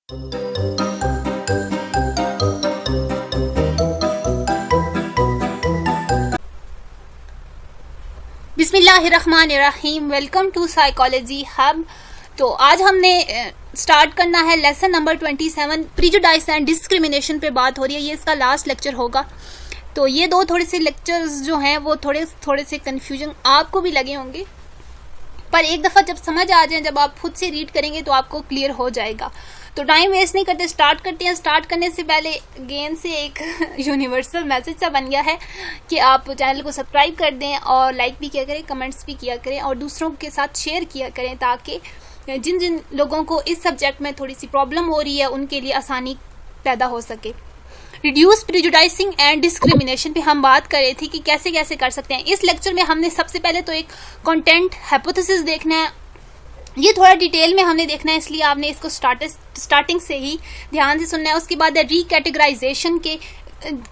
बिस्मिल्लाहिर्रहमानिर्रहीम। Welcome to psychology hub. तो आज हमने स्टार्ट करना है lesson number 27, prejudice and discrimination पे बात हो रही है। ये इसका लास्ट लेक्चर होगा। तो ये दो थोड़े से लेक्चर्स जो हैं वो थोड़े से कंफ्यूजन आपको भी लगे होंगे, पर एक दफ़ा जब समझ आ जाए, जब आप खुद से रीड करेंगे तो आपको क्लियर हो जाएगा। तो टाइम वेस्ट नहीं करते, स्टार्ट करते हैं। स्टार्ट करने से पहले गेम से एक यूनिवर्सल मैसेज सा बन गया है कि आप चैनल को सब्सक्राइब कर दें और लाइक भी किया करें, कमेंट्स भी किया करें और दूसरों के साथ शेयर किया करें, ताकि जिन जिन लोगों को इस सब्जेक्ट में थोड़ी सी प्रॉब्लम हो रही है उनके लिए आसानी पैदा हो सके। रिड्यूस प्रिजुडाइसिंग एंड डिस्क्रिमिनेशन पे हम बात कर रहे थे कि कैसे कैसे कर सकते हैं। इस लेक्चर में हमने सबसे पहले तो एक कंटेंट हाइपोथेसिस देखना है। ये थोड़ा डिटेल में हमने देखना है, इसलिए आपने इसको स्टार्टिंग से ही ध्यान से सुनना है। उसके बाद रीकैटेगराइजेशन के,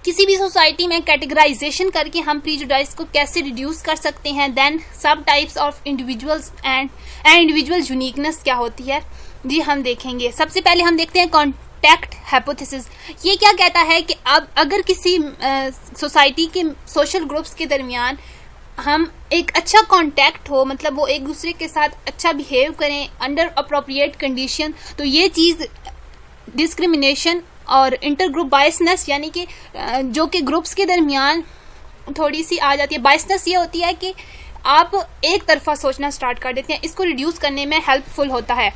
किसी भी सोसाइटी में कैटेगराइजेशन करके हम प्रिजुडाइस को कैसे रिड्यूस कर सकते हैं। देन सब types of individuals and individual uniqueness क्या होती है, जी हम देखेंगे। सबसे पहले हम देखते हैं कॉन्टैक्ट हाइपोथेसिस। ये क्या कहता है कि अब अगर किसी सोसाइटी के सोशल ग्रुप्स के दरमियान हम एक अच्छा कांटेक्ट हो, मतलब वो एक दूसरे के साथ अच्छा बिहेव करें अंडर अप्रोप्रिएट कंडीशन, तो ये चीज़ डिस्क्रिमिनेशन और इंटर ग्रुप बायसनेस, यानी कि जो कि ग्रुप्स के दरमियान थोड़ी सी आ जाती है। बायसनेस ये होती है कि आप एक तरफा सोचना स्टार्ट कर देते हैं, इसको रिड्यूस करने में हेल्पफुल होता है।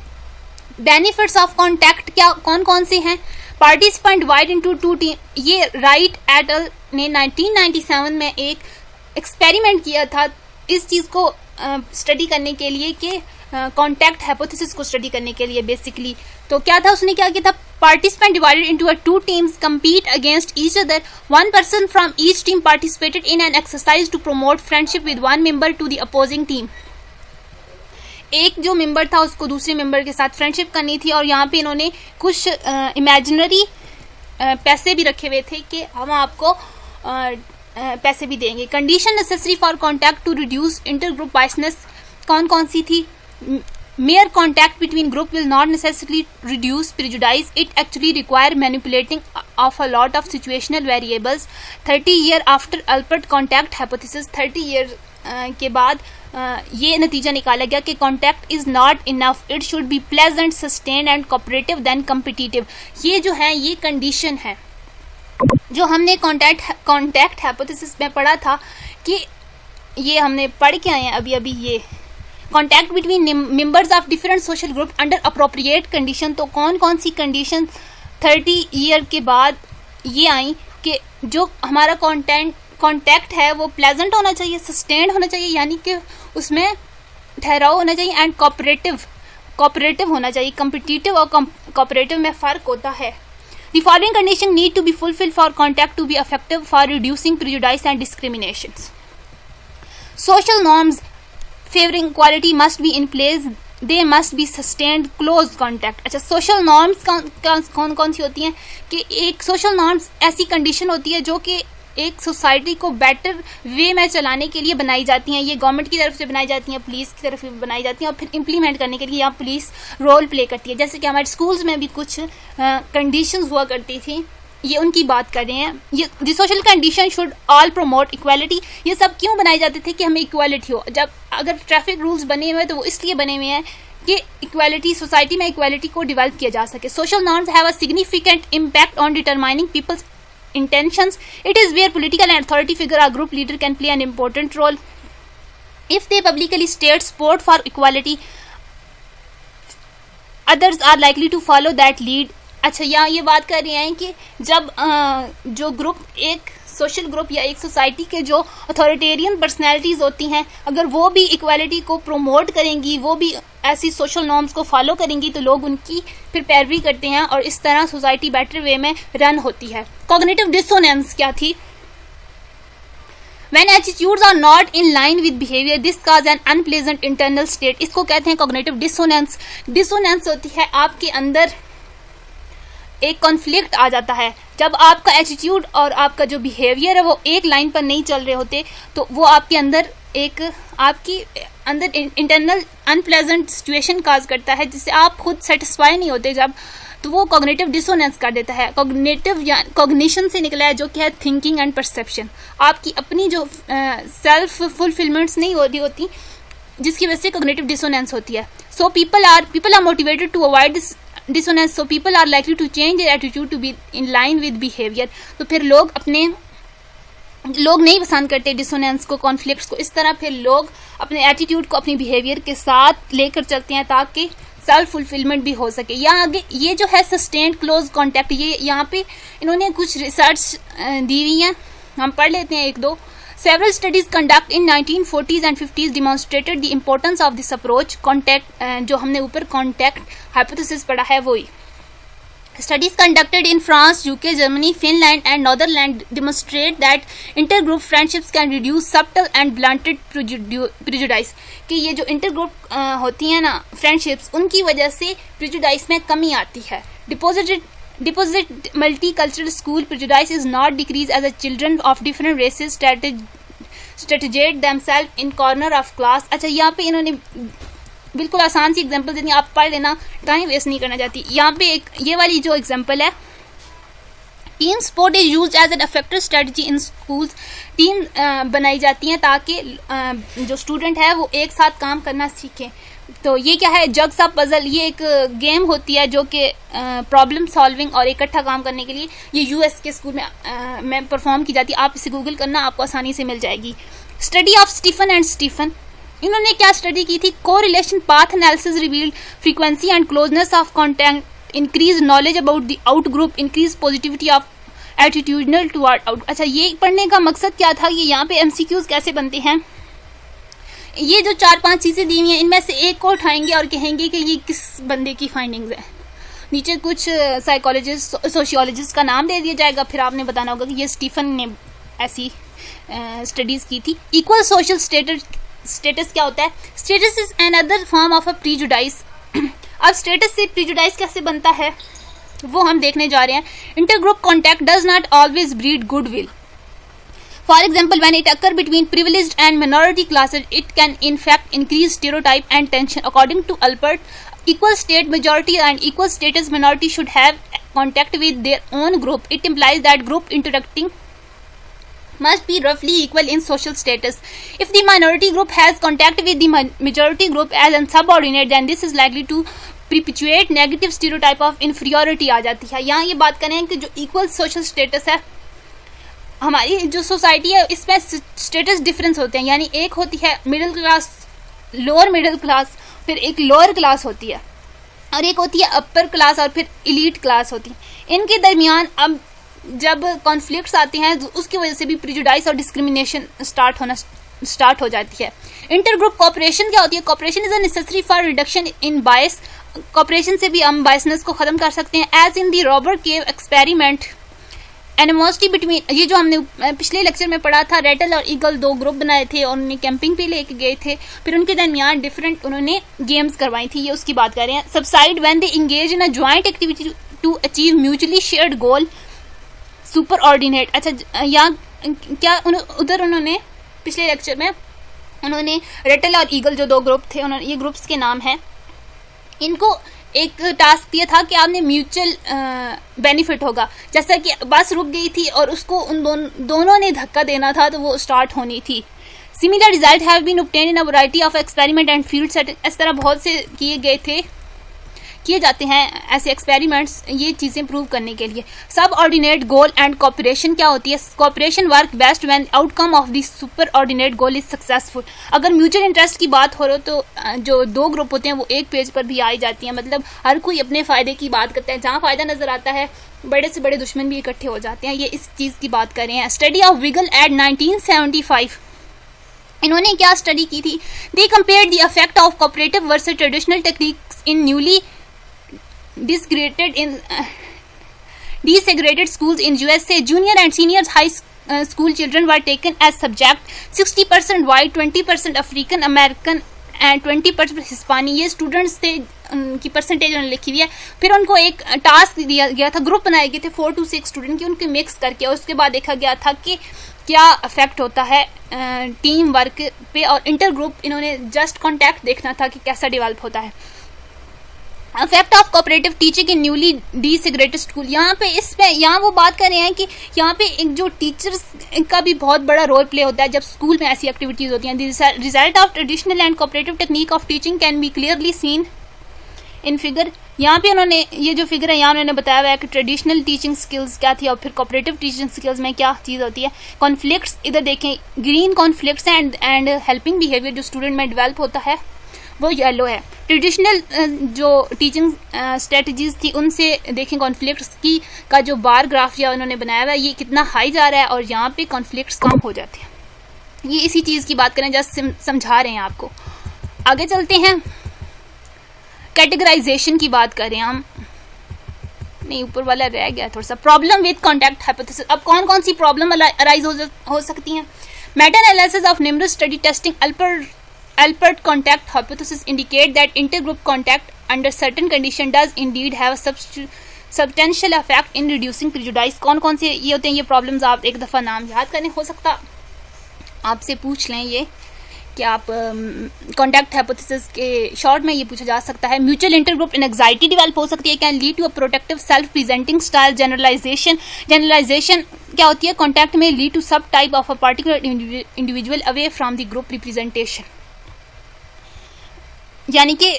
बेनिफिट्स ऑफ कॉन्टैक्ट क्या कौन कौन से हैं? Participant divide into two team. ये राइट एट अल ने 1997 में एक एक्सपेरिमेंट किया था इस चीज़ को स्टडी करने के लिए, कि कॉन्टैक्ट हाइपोथेसिस को स्टडी करने के लिए बेसिकली। तो क्या था, उसने क्या किया था, participant divided into two teams compete against each other. One person from each team participated in an exercise to promote friendship with one member to the opposing team. एक जो मेंबर था उसको दूसरे मेंबर के साथ फ्रेंडशिप करनी थी, और यहाँ पे इन्होंने कुछ इमेजिनरी पैसे भी रखे हुए थे कि हम आपको पैसे भी देंगे। Condition necessary for contact to reduce inter group biasness कौन कौन सी थी? Mere contact between group will not necessarily reduce prejudice, it actually require manipulating of a lot of situational variables. 30 year after Albert contact hypothesis, 30 year के बाद ये नतीजा निकाला गया कि contact is not enough, it should be pleasant, sustained and cooperative then competitive. ये जो है ये कंडीशन है जो हमने कॉन्टैक्ट हाइपोथेसिस में पढ़ा था, कि ये हमने पढ़ के आए हैं अभी ये contact between members of different social group under appropriate condition. तो कौन कौन सी कंडीशन 30 ईयर के बाद ये आई कि जो हमारा कॉन्टैक्ट है वो प्लेजेंट होना चाहिए, सस्टेन्ड होना चाहिए, यानी कि उसमें ठहराव होना चाहिए, एंड कोऑपरेटिव होना चाहिए। कम्पिटिटिव और कोऑपरेटिव में फ़र्क होता है। The following conditions need to be fulfilled for contact to be effective for reducing prejudice and discriminations. Social norms favoring equality must be in place. They must be sustained. Close contact. अच्छा, social norms कौन कौन सी होती हैं? कि एक social norms ऐसी condition होती है जो कि एक सोसाइटी को बेटर वे में चलाने के लिए बनाई जाती हैं। ये गवर्नमेंट की तरफ से बनाई जाती हैं, पुलिस की तरफ से बनाई जाती हैं, और फिर इम्प्लीमेंट करने के लिए यहाँ पुलिस रोल प्ले करती है। जैसे कि हमारे स्कूल्स में भी कुछ कंडीशंस हुआ करती थी, ये उनकी बात कर रहे हैं। ये the social condition should all promote equality. ये सब क्यों बनाए जाते थे? कि हमें इक्वालिटी हो। जब अगर ट्रैफिक रूल्स बने हुए हैं तो वो इसलिए बने हुए हैं कि इक्वालिटी, सोसाइटी में इक्वालिटी को डिवेल्प किया जा सके। Social norms have a significant impact on determining people's intentions. It is where political and authority figure or group leader can play an important role. If they publicly state support for equality, others are likely to follow that lead. अच्छा, यहाँ ये बात कर रहे हैं कि जब जो ग्रुप, एक सोशल ग्रुप या एक सोसाइटी के जो अथॉरिटेरियन पर्सनैलिटीज़ होती हैं, अगर वो भी इक्वालिटी को प्रोमोट करेंगी, वो भी ऐसी सोशल नॉर्म्स को फॉलो करेंगी, तो लोग उनकी फिर पैरवी करते हैं और इस तरह सोसाइटी बेटर वे में रन होती है। कॉग्निटिव डिसोनेंस क्या थी? When attitudes are not in line with behavior, this cause an unpleasant internal state. इसको कहते हैं कॉग्निटिव डिसोनेंस। डिसोनेंस होती है आपके अंदर एक कॉन्फ्लिक्ट आ जाता है। जब आपका एटीट्यूड और आपका जो बिहेवियर है वो एक लाइन पर नहीं चल रहे होते, तो वो आपके अंदर इंटरनल अनप्लेजेंट सिचुएशन काज करता है, जिससे आप खुद सेटिस्फाई नहीं होते। जब तो वो कॉग्निटिव डिसोनेंस कर देता है। कॉग्निटिव या कॉग्निशन से निकला है जो कि है थिंकिंग एंड परसेप्शन। आपकी अपनी जो सेल्फ फुलफिलमेंट्स नहीं होती जिसकी वजह से कॉग्निटिव डिसोनेंस होती है। So people are motivated to avoid this dissonance, so people are likely to change their attitude to be in line with behaviour. तो फिर लोग नहीं पसंद करते डिसोनेंस को, कॉन्फ्लिक्ट्स को। इस तरह फिर लोग अपने एटीट्यूड को अपने बिहेवियर के साथ लेकर चलते हैं ताकि सेल्फ फुलफिलमेंट भी हो सके। यहाँ आगे ये जो है सस्टेन्ड क्लोज कॉन्टैक्ट, ये यहाँ पे इन्होंने कुछ रिसर्च दी हुई हैं, हम पढ़ लेते हैं एक दो। Several studies conducted in 1940s and 50s demonstrated the importance of this approach. Contact जो हमने ऊपर contact hypothesis पढ़ा है वही। Studies conducted in France, UK, Germany, Finland and Netherlands demonstrate that intergroup friendships can reduce subtle and blunted prejudice। कि ये जो intergroup होती हैं ना friendships, उनकी वजह से prejudice में कमी आती है। Deposit multicultural school prejudice is not decreased as the children of different races strategize themselves in corner of class। अच्छा, यहाँ पे इन्होंने बिल्कुल आसान सी एग्जांपल देनी, आप पढ़ लेना, टाइम वेस्ट नहीं करना चाहती। यहाँ पे एक ये वाली जो एग्जांपल है, team sport is used as an effective strategy in schools. Team बनाई जाती हैं ताकि जो स्टूडेंट है वो एक साथ काम करना सीखें। तो ये क्या है, जग्स ऑफ पजल, ये एक गेम होती है जो कि प्रॉब्लम सॉल्विंग और इकट्ठा काम करने के लिए ये यूएस के स्कूल में परफॉर्म की जाती है। आप इसे गूगल करना, आपको आसानी से मिल जाएगी। Study of Stephan and Stephan, इन्होंने क्या स्टडी की थी, correlation path analysis revealed frequency and closeness of contact, increase knowledge about the out group, increase positivity of attitudinal toward out. अच्छा, ये पढ़ने का मकसद क्या था, ये यहाँ पे एमसीक्यूज कैसे बनते हैं। ये जो 4-5 चीज़ें दी हुई हैं, इनमें से एक को उठाएंगे और कहेंगे कि ये किस बंदे की फाइंडिंग्स है। नीचे कुछ साइकोलॉजिस्ट, सोशियोलॉजिस्ट का नाम दे दिया जाएगा, फिर आपने बताना होगा कि ये स्टीफन ने ऐसी स्टडीज़ की थी। इक्वल सोशल स्टेटस क्या होता है, status is another form of a prejudice. अब स्टेटस से प्रीजुडाइस कैसे बनता है वो हम देखने जा रहे हैं। Intergroup contact does not always breed goodwill. For example, when it occurs between privileged and minority classes, it can in fact increase stereotype and tension. According to Alpert, equal state majority and equal status minority should have contact with their own group. It implies that group interacting must be roughly equal in social status. If the minority group has contact with the majority group as a subordinate, then this is likely to perpetuate negative stereotype of inferiority आ जाती है। यहाँ ये बात करें कि जो equal social status है, हमारी जो सोसाइटी है इसमें स्टेटस डिफरेंस होते हैं, यानी एक होती है middle class, lower middle class, फिर एक लोअर क्लास होती है और एक होती है अपर क्लास और फिर एलीट क्लास होती है। इनके दरमियान अब जब कॉन्फ्लिक्ट्स आते हैं तो उसकी वजह से भी प्रिजुडाइस और डिस्क्रिमिनेशन स्टार्ट हो जाती है। इंटरग्रुप कोऑपरेशन क्या होती है, cooperation is a necessary for reduction in bias. Cooperation से भी हम बायसनेस को खत्म कर सकते हैं। As in the Robert cave experiment, animosity between, ये जो हमने पिछले लेक्चर में पढ़ा था, रेटल और ईगल 2 ग्रुप बनाए थे और उन्हें कैंपिंग पे लेके गए थे, फिर उनके दरमियान डिफरेंट उन्होंने गेम्स करवाई थी, ये उसकी बात कर रहे हैं। Subside when they engage in a joint activity to achieve mutually shared goal, super ordinate. अच्छा, यहाँ क्या उधर उन्होंने पिछले लेक्चर में उन्होंने रेटल और ईगल जो 2 ग्रुप थे, उन्होंने ये ग्रुप्स के नाम हैं, इनको एक टास्क दिया था कि आपने म्यूचुअल बेनिफिट होगा। जैसा कि बस रुक गई थी और उसको उन दोनों ने धक्का देना था तो वो स्टार्ट होनी थी। Similar result have been obtained in a variety of experiment and field setting. इस तरह बहुत से किए जाते हैं ऐसे एक्सपेरिमेंट्स ये चीज़ें प्रूव करने के लिए। सब ऑर्डिनेट गोल एंड कॉपरेशन क्या होती है, cooperation work best when outcome of the super ordinate goal is successful. अगर म्यूचुअल इंटरेस्ट की बात हो रही तो जो 2 ग्रुप होते हैं वो एक पेज पर भी आई जाती हैं, मतलब हर कोई अपने फ़ायदे की बात करता है, जहाँ फ़ायदा नज़र आता है बड़े से बड़े दुश्मन भी इकट्ठे हो जाते हैं। ये इस चीज़ की बात कर रहे हैं। स्टडी ऑफ विगल एट 1975, इन्होंने क्या स्टडी की थी, they compared the effect of cooperative versus traditional techniques in newly desegregated schools in USA. Junior and senior high school children were taken as subject, 60% white, 20% African American and 20% Hispanic। ये students थे, उनकी percentage उन्होंने लिखी हुई है। फिर उनको एक टास्क दिया गया था, ग्रुप बनाए गए थे 4 to 6 स्टूडेंट की, उनके मिक्स करके उसके बाद देखा गया था कि क्या इफेक्ट होता है टीम वर्क पे। और इंटर ग्रुप इन्होंने जस्ट कॉन्टैक्ट देखना था कि कैसा डेवलप होता है। Effect of cooperative teaching in newly desegregated school. यहाँ वो बात कर रहे हैं कि यहाँ पे एक जो टीचर्स का भी बहुत बड़ा रोल प्ले होता है जब स्कूल में ऐसी एक्टिविटीज होती हैं। Result of traditional and cooperative technique of teaching can be clearly seen in figure. यहाँ पे उन्होंने ये जो फिगर है यहाँ उन्होंने बताया हुआ है कि ट्रेडिशनल टीचिंग स्किल्स क्या थी और फिर कोऑपरेटिव टीचिंग स्किल्स में क्या चीज़ होती है। कॉन्फ्लिक्ट्स इधर देखें, green conflicts and helping behaviour जो स्टूडेंट में डेवलप होता है वो येलो है। ट्रेडिशनल जो टीचिंग स्ट्रेटजीज थी उनसे देखें कॉन्फ्लिक्ट्स की का जो बार ग्राफ या उन्होंने बनाया हुआ है ये कितना हाई जा रहा है और यहाँ पे कॉन्फ्लिक्ट्स कम हो जाते हैं। ये इसी चीज़ की बात करें जस्ट समझा रहे हैं आपको। आगे चलते हैं, कैटेगराइजेशन की बात करें हम, नहीं ऊपर वाला रह गया थोड़ा सा। Problem with contact hypothesis. अब कौन कौन सी प्रॉब्लम अराइज हो सकती हैं। Meta analysis of numerous study testing Alpert contact hypothesis indicate that intergroup contact under certain condition does indeed have a substantial effect in reducing prejudice। कौन कौन से ये होते हैं ये प्रॉब्लम्स, आप एक दफ़ा नाम याद करें। हो सकता आपसे पूछ लें ये कि आप कॉन्टैक्ट हाइपोथेसिस के शॉर्ट में ये पूछा जा सकता है। म्यूचुअल इंटरग्रुप एंग्जाइटी डेवलप हो सकती है, can lead to a protective self presenting style. Generalisation क्या होती है, कॉन्टैक्ट में lead to sub type of a particular individual away from the group representation. यानी कि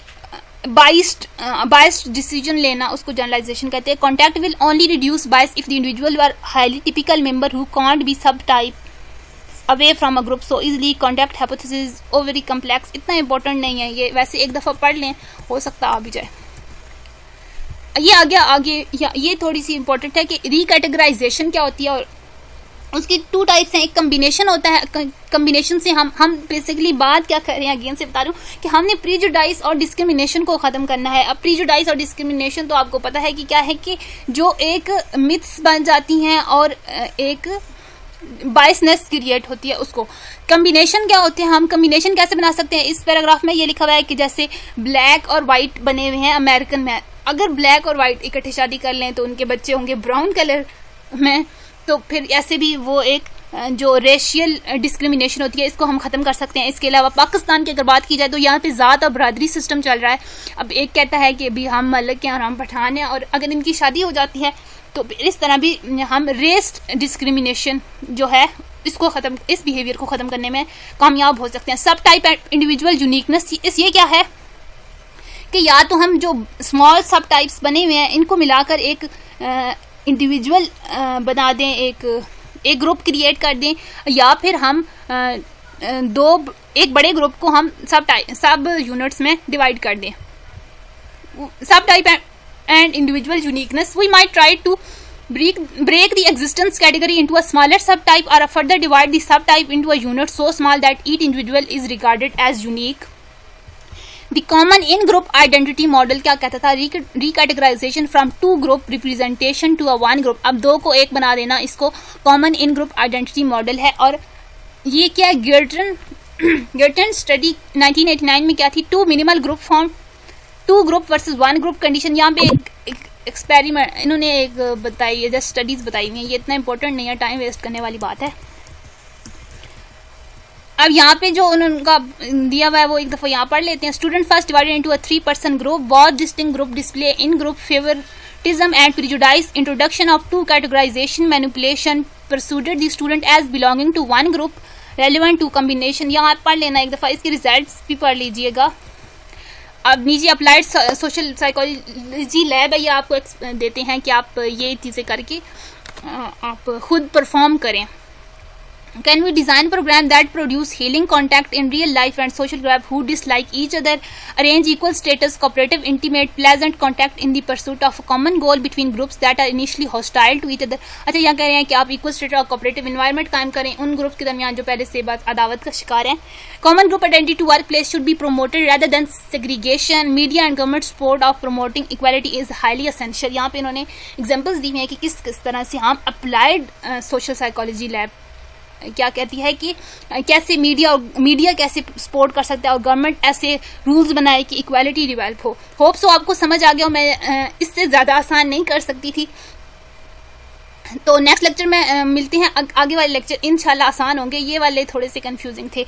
बाइस्ड डिसीजन लेना उसको जनरलाइजेशन कहते हैं। Contact will only reduce bias if the individual are highly typical member who can't be sub type away from a group. So easily contact hypothesis overly complex, इतना important नहीं है ये, वैसे एक दफ़ा पढ़ लें हो सकता आ भी जाए। ये आगे ये थोड़ी सी इंपॉर्टेंट है कि रिकैटेगराइजेशन क्या होती है और उसकी टू टाइप्स हैं। एक कम्बिनेशन होता है, कम्बिनेशन से हम बेसिकली बात क्या कर रहे हैं, अगेन से बता रही हूँ कि हमने प्रीजुडाइस और डिस्क्रिमिनेशन को ख़त्म करना है। अब प्रीजुडाइस और डिस्क्रिमिनेशन तो आपको पता है कि क्या है कि जो एक मिथ्स बन जाती हैं और एक बायसनेस क्रिएट होती है उसको। कम्बिनेशन क्या होते हैं, हम कम्बिनेशन कैसे बना सकते हैं। इस पैराग्राफ में ये लिखा हुआ है कि जैसे ब्लैक और वाइट बने हुए हैं अमेरिकन में, अगर ब्लैक और वाइट इकट्ठे शादी कर लें तो उनके बच्चे होंगे ब्राउन कलर में, तो फिर ऐसे भी वो एक जो रेशियल डिस्क्रिमिनेशन होती है इसको हम ख़त्म कर सकते हैं। इसके अलावा पाकिस्तान की अगर बात की जाए तो यहाँ पे ज़ात और बरादरी सिस्टम चल रहा है। अब एक कहता है कि अभी हम मलक हैं और हम पठान हैं, और अगर इनकी शादी हो जाती है तो इस तरह भी हम रेस डिस्क्रिमिनेशन जो है इसको ख़त्म, इस बिहेवियर को ख़त्म करने में कामयाब हो सकते हैं। सब टाइप इंडिविजुअल यूनिकनेस, इस ये क्या है कि या तो हम जो स्मॉल सब टाइप्स बने हुए हैं इनको मिलाकर एक इंडिविजुअल बना दें, एक ग्रुप क्रिएट कर दें, या फिर हम एक बड़े ग्रुप को हम सब यूनिट्स में डिवाइड कर दें। Subtype and individual uniqueness, we might try to break the existence category into a smaller subtype or further divide the subtype into a unit so small that each individual is regarded as unique। The common in-group identity model क्या कहता था, recategorization from two group representation to a one group। अब दो को एक बना देना, इसको common in-group identity model है। और ये क्या, गर्टन स्टडी 1989 में क्या थी, two minimal group form, two group versus one group condition. यहाँ पे एक एक्सपेरिमेंट इन्होंने एक बताई है, जस्ट स्टडीज बताई हुई है, ये इतना इंपॉर्टेंट नहीं है, टाइम वेस्ट करने वाली बात है। अब यहाँ पे जो उनका दिया हुआ है वो एक दफ़ा यहाँ पढ़ लेते हैं। Student first divided into a 3-person group, both distinct group display in group favouritism and prejudice, introduction of to categorisation, manipulation, persuaded the student as belonging to one group, relevant to combination. यहाँ पढ़ लेना एक दफ़ा, इसके results भी पढ़ लीजिएगा। अब नीचे अप्लाइड सोशल साइकोलॉजी लैब है, ये आपको देते हैं कि आप ये चीज़ें करके आप खुद परफॉर्म करें। Can we design program that produce healing contact in real life and social group who dislike each other, arrange equal status, cooperative, intimate, pleasant contact in the pursuit of a common goal between groups that are initially hostile to each other। अच्छा, यहाँ कह रहे हैं कि आप equal status और cooperative environment कायम करें उन ग्रुप के दरमियान जो पहले से अदावत का शिकार हैं। Common group identity to workplace should be promoted rather than segregation। Media and government support of promoting equality is highly essential। यहाँ पे इन्होंने एग्जाम्पल्स दी हैं कि किस तरह से हम अप्लाइड सोशल साइकोलॉजी लैब क्या कहती है कि कैसे मीडिया कैसे सपोर्ट कर सकता है और गवर्नमेंट ऐसे रूल्स बनाए कि इक्वालिटी डेवलप हो। होप सो आपको समझ आ गया, मैं इससे ज़्यादा आसान नहीं कर सकती थी। तो नेक्स्ट लेक्चर में मिलते हैं, आगे वाले लेक्चर इंशाल्लाह आसान होंगे, ये वाले थोड़े से कंफ्यूजिंग थे।